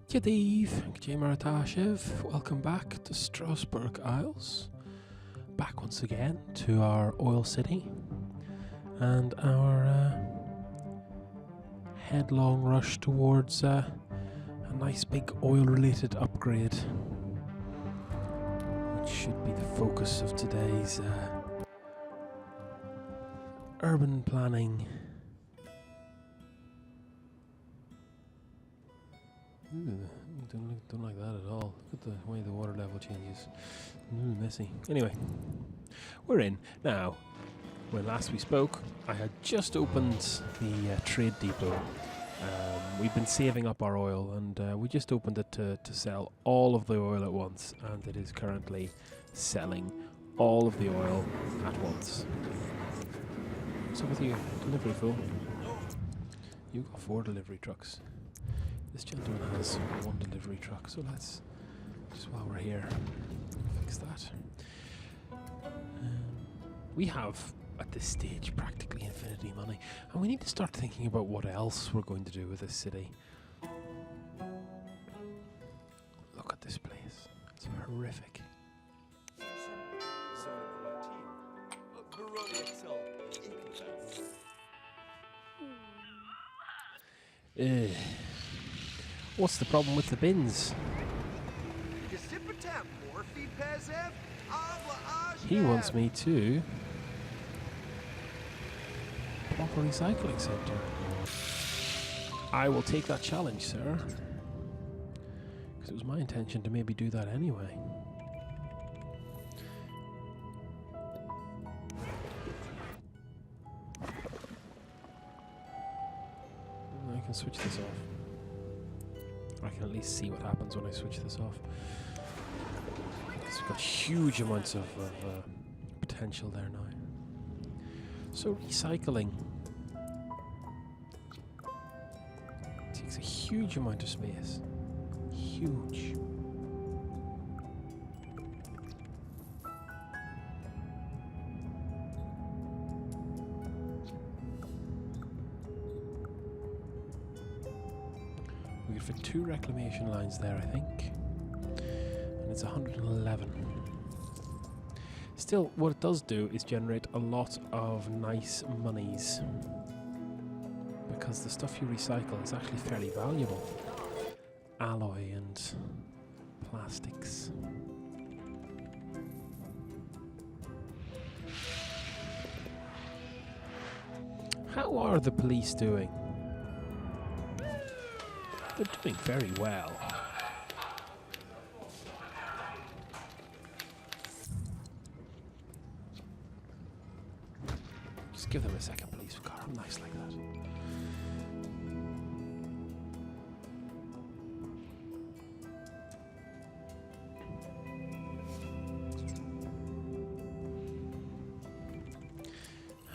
Yadiv, G'day Maratashev, welcome back to Strasbourg Isles. Back once again to our oil city and our headlong rush towards a nice big oil related upgrade, which should be the focus of today's urban planning. Ooh, don't like that at all. Look at the way the water level changes. Messy. Anyway, we're in. Now, when last we spoke, I had just opened the trade depot. We've been saving up our oil, and we just opened it to sell all of the oil at once, and it is currently selling all of the oil at once. What's up with you, delivery fool? You got 4 delivery trucks. This gentleman has 1 delivery truck, so let's, just while we're here, fix that. We have, at this stage, practically infinity money, and we need to start thinking about what else we're going to do with this city. Look at this place. It's horrific. What's the problem with the bins? He wants me to proper recycling centre. I will take that challenge, sir. Because it was my intention to maybe do that anyway. I can switch this off. I can at least see what happens when I switch this off. It's got huge amounts of potential there now. So recycling takes a huge amount of space. Huge. We could fit 2 reclamation lines there, I think. And it's 111. Still, what it does do is generate a lot of nice monies, because the stuff you recycle is actually fairly valuable. Alloy and plastics. How are the police doing? They're doing very well. Just give them a second police car. I'm nice like that.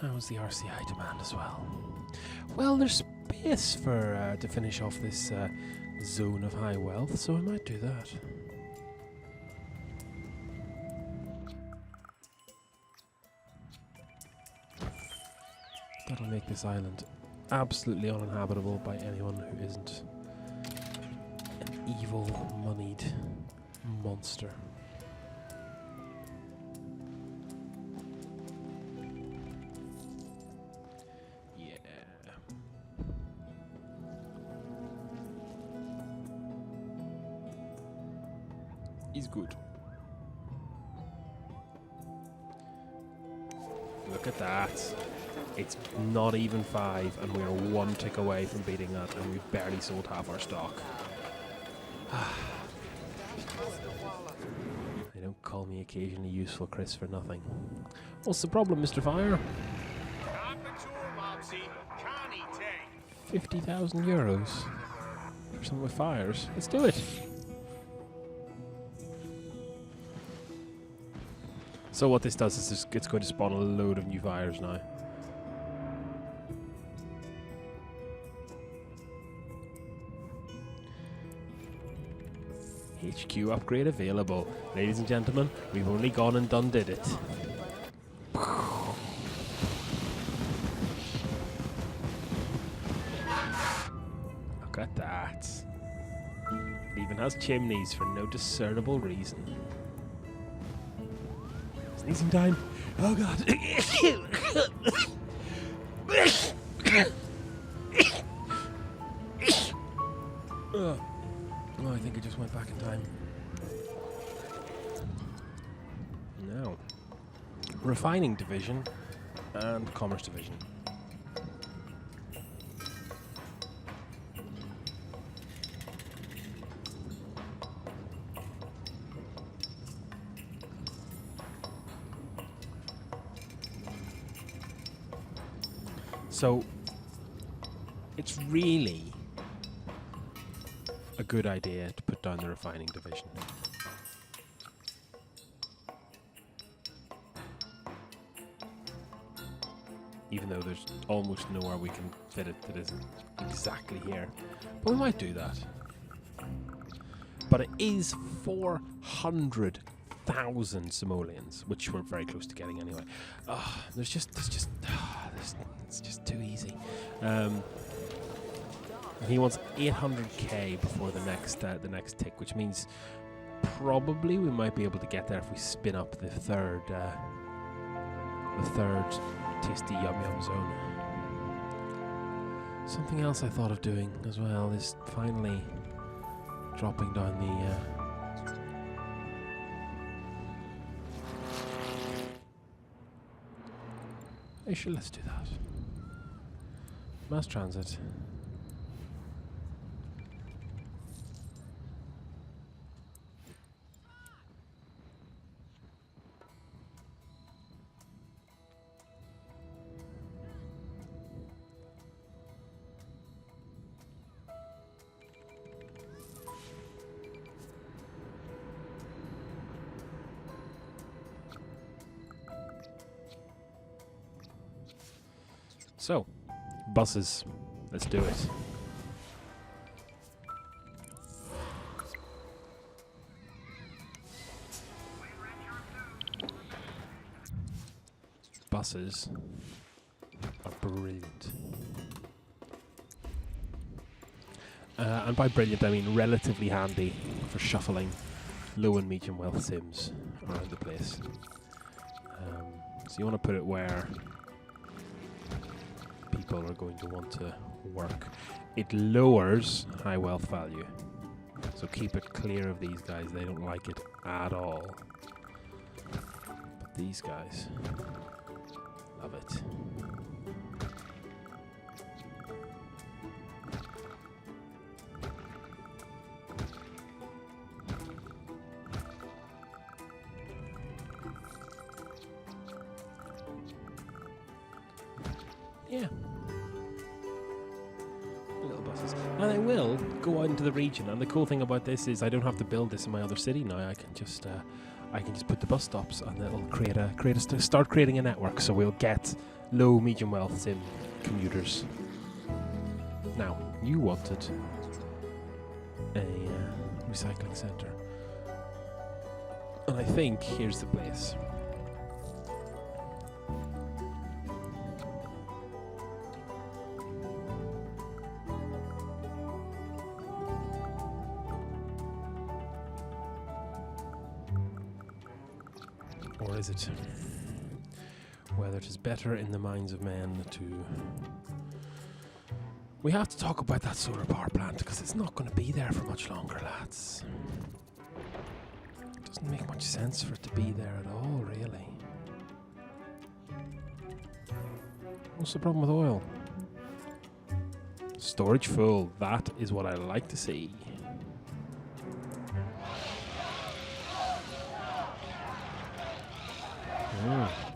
How's the RCI demand as well? Well, there's space for to finish off this zone of high wealth, so I might do that. That'll make this island absolutely uninhabitable by anyone who isn't an evil, moneyed monster. Is good. Look at that. It's not even 5, and we're 1 tick away from beating that, and we've barely sold half our stock. They don't call me occasionally useful Chris for nothing. What's the problem, Mr. Fire? 50,000 euros for someone with fires. Let's do it. So what this does is it's going to spawn a load of new fires now. HQ upgrade available. Ladies and gentlemen, we've only gone and done did it. Look at that. even has chimneys for no discernible reason. Sneezing time. Oh god. Oh, I think I just went back in time. Now, refining division and commerce division. So, it's really a good idea to put down the refining division. Even though there's almost nowhere we can fit it that isn't exactly here. But we might do that. But it is 400,000 simoleons, which we're very close to getting anyway. It's just too easy. He wants 800k before the next tick, which means probably we might be able to get there if we spin up the third tasty yum yum zone. Something else I thought of doing as well is finally dropping down the actually, let's do that. Mass transit. So, buses. Let's do it. Buses are brilliant. And by brilliant, I mean relatively handy for shuffling low and medium wealth sims around the place. So you want to put it where people are going to want to work. It lowers high wealth value, so keep it clear of these guys. They don't like it at all. But these guys love it. Yeah. Little buses. And I will go out into the region, and the cool thing about this is I don't have to build this in my other city now. I can just put the bus stops, and it'll start creating a network, so we'll get low, medium wealth sim commuters. Now, you wanted a recycling centre. And I think here's the place. Or is it whether it is better in the minds of men to... We have to talk about that solar power plant, because it's not going to be there for much longer, lads. It doesn't make much sense for it to be there at all, really. What's the problem with oil? Storage full. That is what I like to see.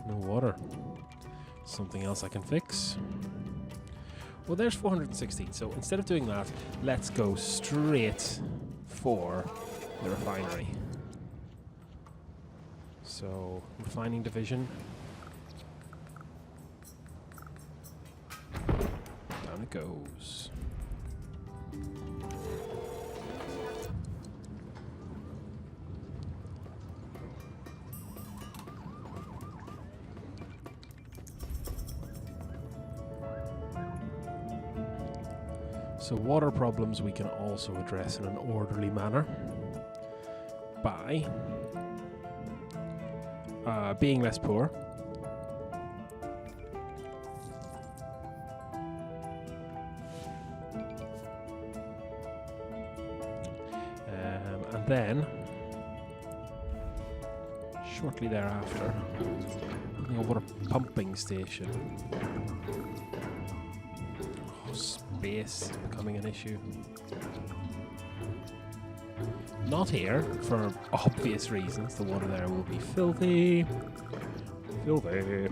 No water. Something else I can fix. Well, there's 416. So instead of doing that, let's go straight for the refinery. So, refining division. Down it goes. So water problems we can also address in an orderly manner by being less poor. And then, shortly thereafter, building a water pumping station. Oh, space is becoming an issue. Not here, for obvious reasons. The water there will be filthy. Filthy.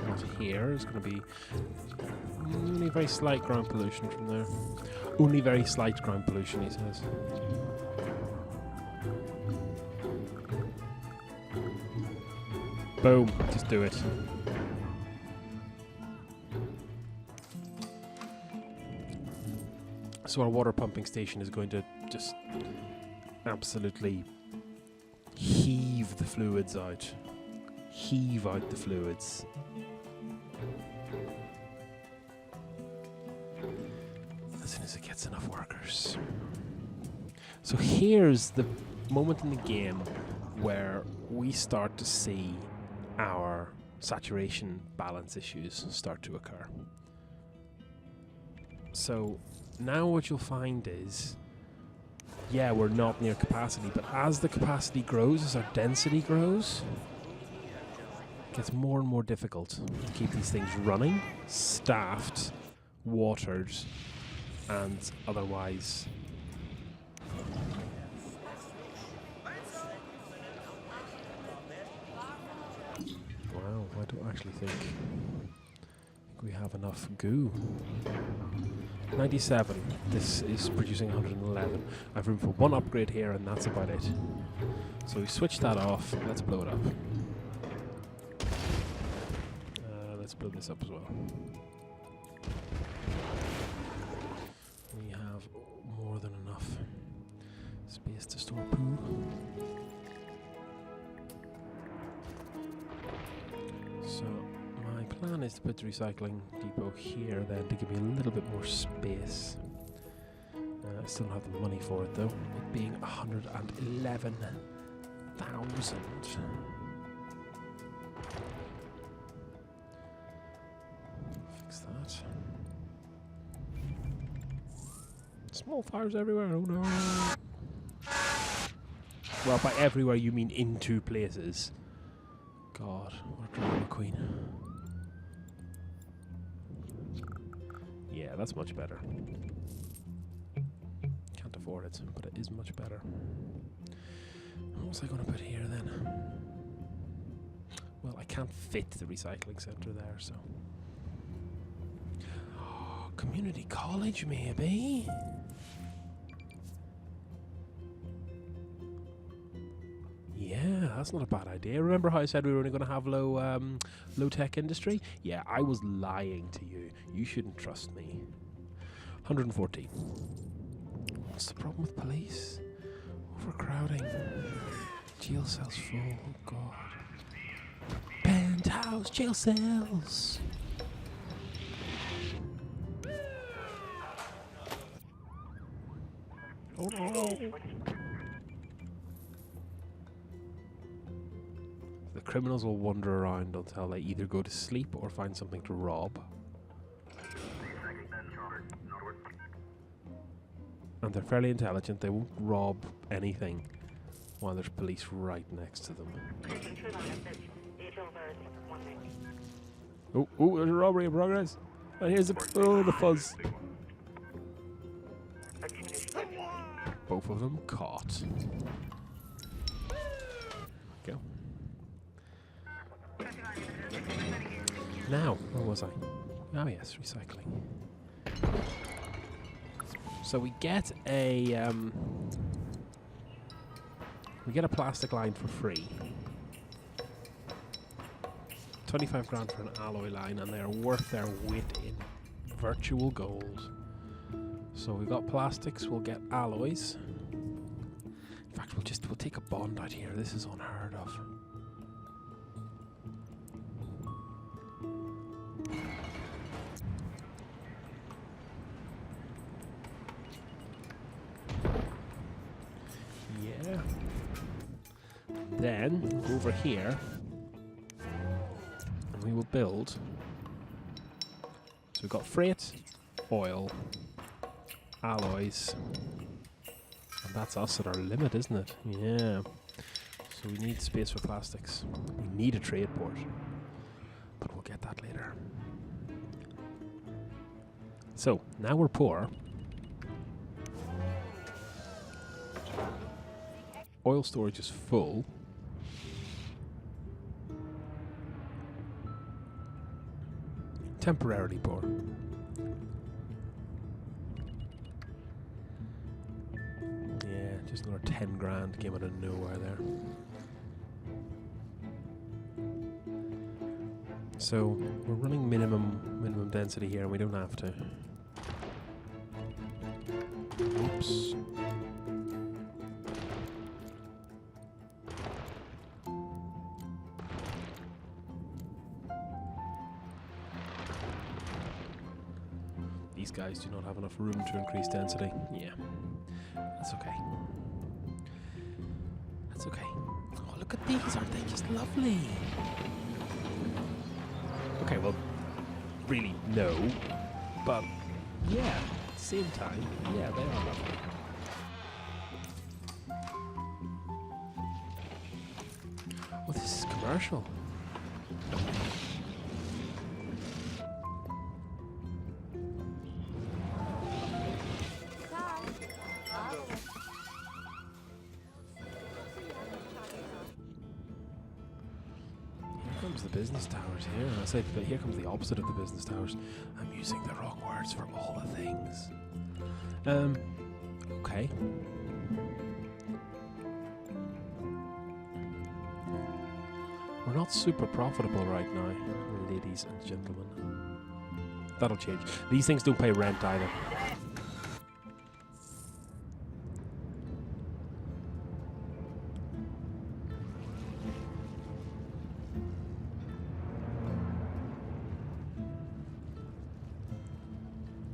Not here. There's going to be only very slight ground pollution from there. Only very slight ground pollution, he says. Boom, just do it. So our water pumping station is going to just absolutely heave the fluids out. Heave out the fluids. As soon as it gets enough workers. So here's the moment in the game where we start to see our saturation balance issues start to occur. So now what you'll find is, yeah, we're not near capacity, but as the capacity grows, as our density grows, it gets more and more difficult to keep these things running, staffed, watered, and otherwise I don't actually think we have enough goo. 97. This is producing 111. I have room for one upgrade here, and that's about it. So we switch that off. Let's blow it up. Let's blow this up as well. We have more than enough space to store poo. So my plan is to put the recycling depot here then to give me a little bit more space. I still don't have the money for it though, it being 111,000. Fix that. Small fires everywhere, oh no. Well, by everywhere you mean into places. God, what a drama queen. Yeah, that's much better. Can't afford it, but it is much better. What was I going to put here then? Well, I can't fit the recycling centre there, so... Oh, community college, maybe? Yeah, that's not a bad idea. Remember how I said we were only going to have low-tech industry? Yeah, I was lying to you. You shouldn't trust me. 114. What's the problem with police? Overcrowding. Jail cells full. Oh, God. Penthouse jail cells. Oh, no. The criminals will wander around until they either go to sleep or find something to rob. And they're fairly intelligent, they won't rob anything while there's police right next to them. Oh, there's a robbery in progress. And here's the fuzz. Both of them caught. Go. Now, where was I? Oh yes, recycling. So we get a plastic line for free. 25 grand for an alloy line, and they're worth their weight in virtual gold. So we've got plastics, we'll get alloys. we'll take a bond out here. This is unheard of. Yeah. Then go over here, and we will build. So we've got freight, oil, alloys, and that's us at our limit, isn't it? Yeah. So we need space for plastics. We need a trade port, but we'll get that later. So now we're poor. Oil storage is full. Temporarily poor. Yeah, just another 10 grand came out of nowhere there. So we're running minimum density here, and we don't have to. Oops. These guys do not have enough room to increase density. Yeah, that's okay. That's okay. Oh, look at these, aren't they just lovely? Okay, well, really, no. But, yeah, at the same time, yeah, they are lovely. Oh, this is commercial. The business towers here. I said, but here comes the opposite of the business towers. I'm using the wrong words for all the things. Okay. We're not super profitable right now, ladies and gentlemen. That'll change. These things don't pay rent either.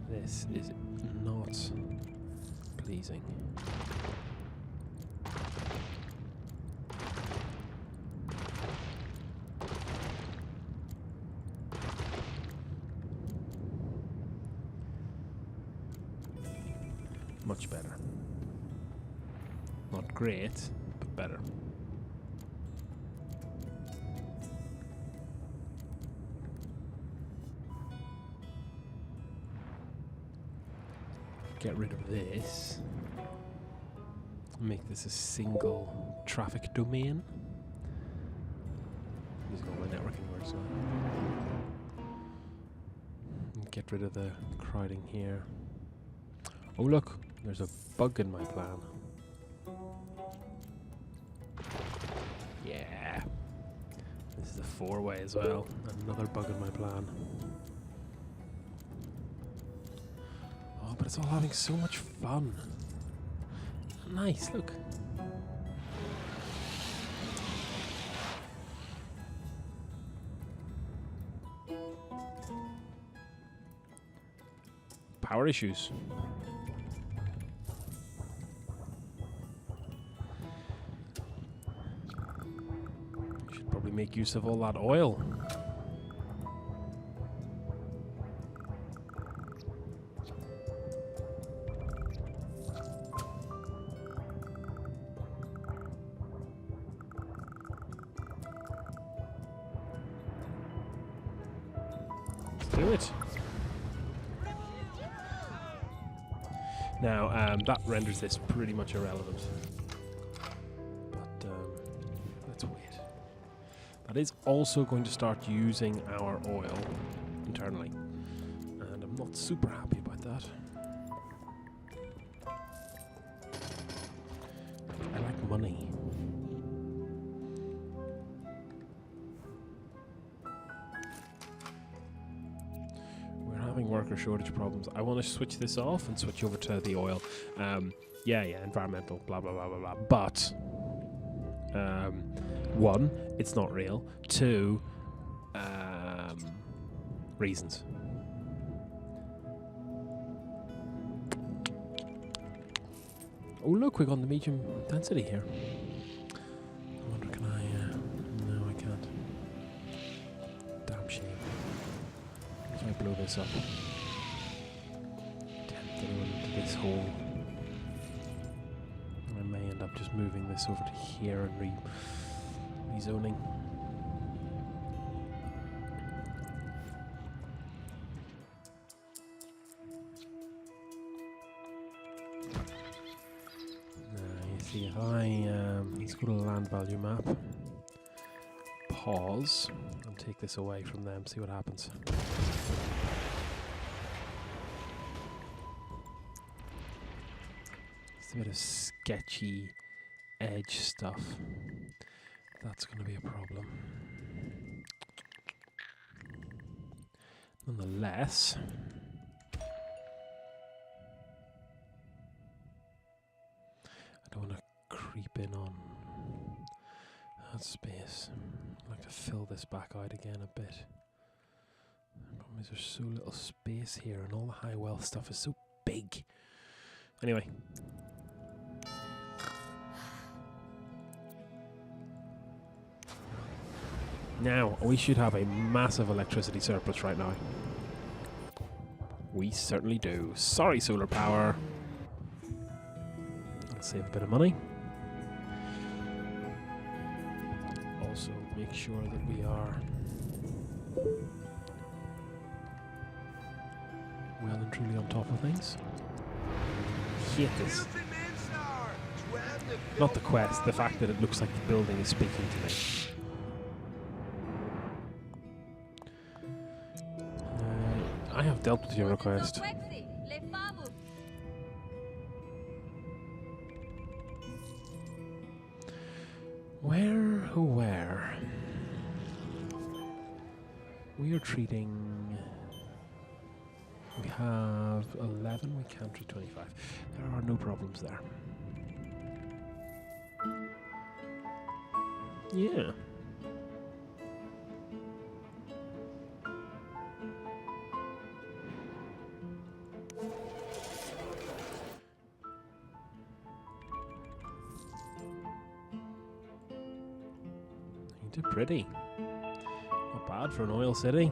This is not pleasing. Much better. Not great, but better. Get rid of this. Make this a single traffic domain. Using all my networking words now. And get rid of the crowding here. Oh look, there's a bug in my plan. Yeah. This is a four-way as well. Another bug in my plan. Oh, but it's all having so much fun. Nice, look. Power issues. Should probably make use of all that oil. Do it. Now, that renders this pretty much irrelevant. But let's wait. That is also going to start using our oil internally, and I'm not super happy about that. I like money. worker shortage problems. I want to switch this off and switch over to the oil. Yeah, environmental, blah, blah, blah, blah, blah. But, one, it's not real. Two, reasons. Oh, look, we got the medium density here. I wonder, can I... no, I can't. Damn shame. If I blow this up. Tempt anyone into this hole. And I may end up just moving this over to here and rezoning. If I, let's go to the land value map, pause, and take this away from them, see what happens. It's a bit of sketchy edge stuff. That's going to be a problem. Nonetheless, I don't want to creep in on that space. I'd like to fill this back out again a bit. The problem is there's so little space here and all the high wealth stuff is so big. Anyway. Now, we should have a massive electricity surplus right now. We certainly do. Sorry, solar power. Save a bit of money. Also make sure that we are well and truly on top of things. Hate this. Not the quest, the fact that it looks like the building is speaking to me. I have dealt with your request. Where? We are treating... We have 11, we can't treat 25. There are no problems there. Yeah. You did pretty. Not bad for an oil city.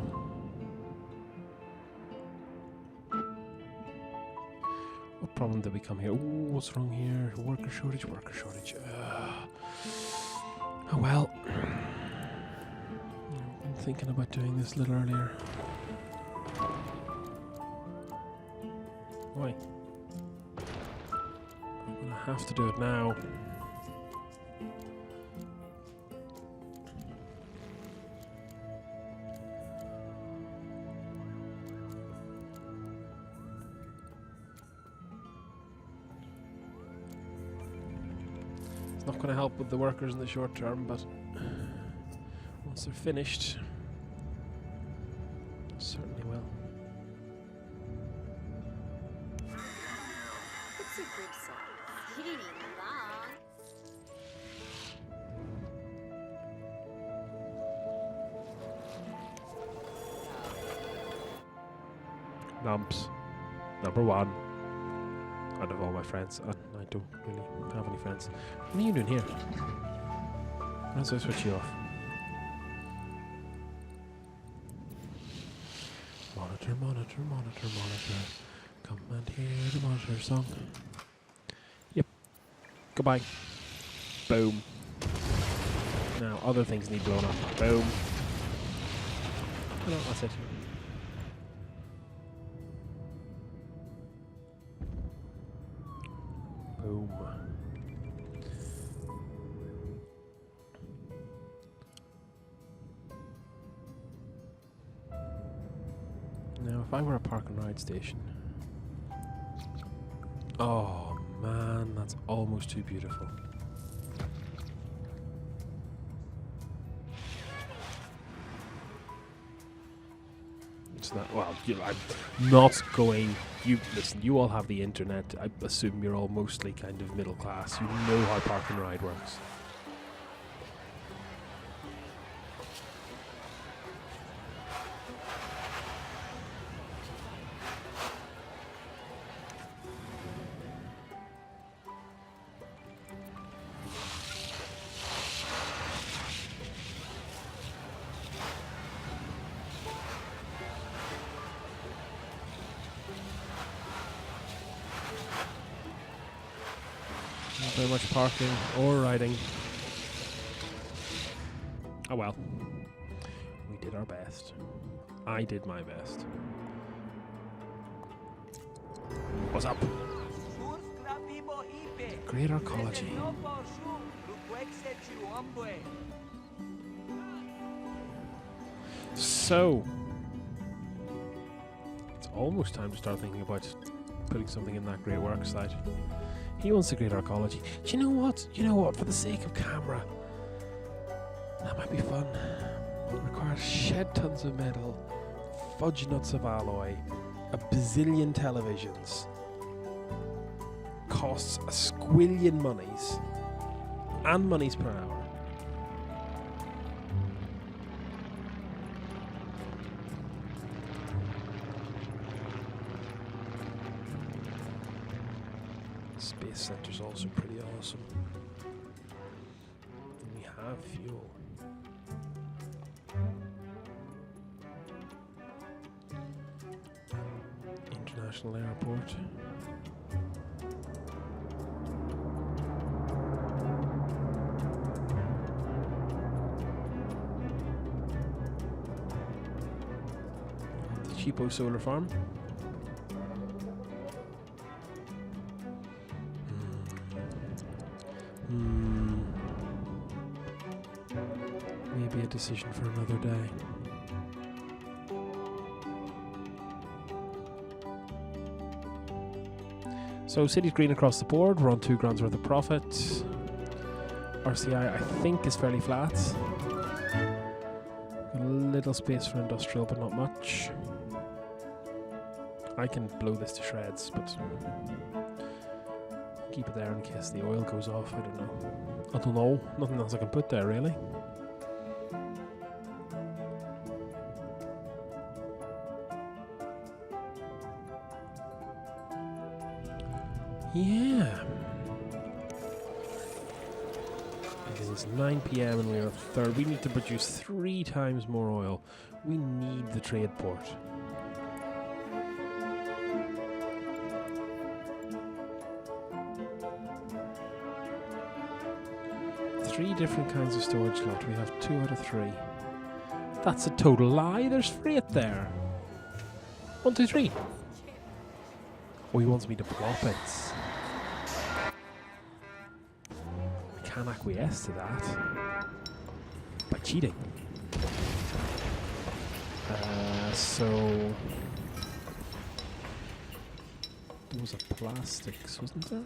What problem did we come here? Ooh, what's wrong here? Worker shortage, worker shortage. Oh well. I've been thinking about doing this a little earlier. Why? I'm gonna have to do it now. It's not going to help with the workers in the short term, but once they're finished, it certainly will. It's a good size. He didn't even lie. Lumps. Number one. Out of all my friends. I don't really have any friends. What are you doing here? Why don't I switch you off? Monitor, monitor, monitor, monitor. Come and hear the monitor song. Yep. Goodbye. Boom. Now, other things need blown up. Boom. No, that's it. Boom. Now, if I were a park and ride station... Oh, man, that's almost too beautiful. It's not, well, I'm not going. You listen. You all have the internet. I assume you're all mostly kind of middle class. You know how park and ride works. Not very much parking or riding. Oh well. We did our best. I did my best. What's up? Great arcology. So, it's almost time to start thinking about putting something in that great work site. He wants a great arcology. Do you know what? You know what? For the sake of camera, that might be fun. It requires shed tons of metal, fudge nuts of alloy, a bazillion televisions, costs a squillion monies, and monies per hour. Space Center's also pretty awesome. And we have fuel. International Airport. The cheapo solar farm. Maybe a decision for another day. So city's green across the board. We're on £2 worth of profit. RCI I think is fairly flat. Got a little space for industrial but not much. I can blow this to shreds, but keep it there in case the oil goes off. I don't know. Nothing else I can put there really. Yeah. It is 9 PM and we are a third. We need to produce 3 times more oil. We need the trade port. Three different kinds of storage slot. We have 2 out of 3. That's a total lie. There's 3 there. 1, 2, 3. Oh, he wants me to plop it. I can't acquiesce to that by cheating. So there was a plastics, wasn't there?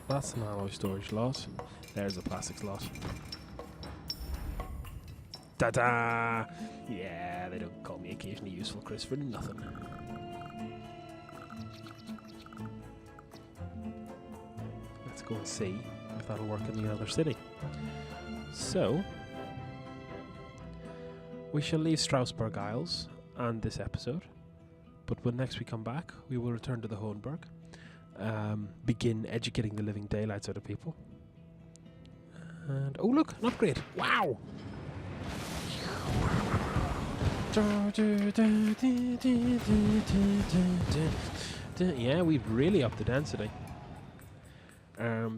That's an alloy storage lot. There's a plastics lot. Ta-da! Yeah, they don't call me occasionally useful Chris for nothing. Let's go and see if that'll work in the other city. So, we shall leave Strasbourg Isles and this episode, but when next we come back, we will return to the Hohenberg, begin educating the living daylights out of people. And, oh look, an upgrade! Wow! Yeah, we've really upped the density.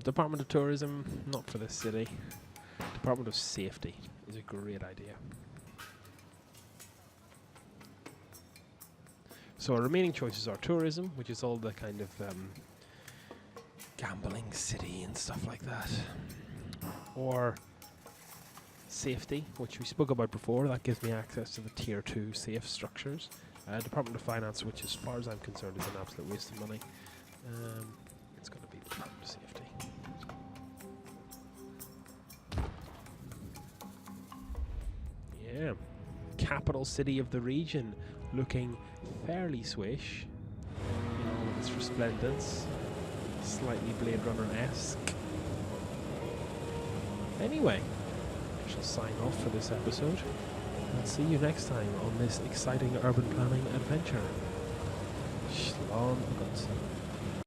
Department of Tourism, not for this city. Department of Safety is a great idea. So our remaining choices are tourism, which is all the kind of gambling city and stuff like that. Or safety, which we spoke about before. That gives me access to the tier 2 safe structures. Department of Finance, which as far as I'm concerned is an absolute waste of money. It's going to be Department of Safety. capital city of the region, looking fairly swish in all of its resplendence, slightly Blade Runner-esque. Anyway, I shall sign off for this episode. I'll see you next time on this exciting urban planning adventure. Slán a gcuid.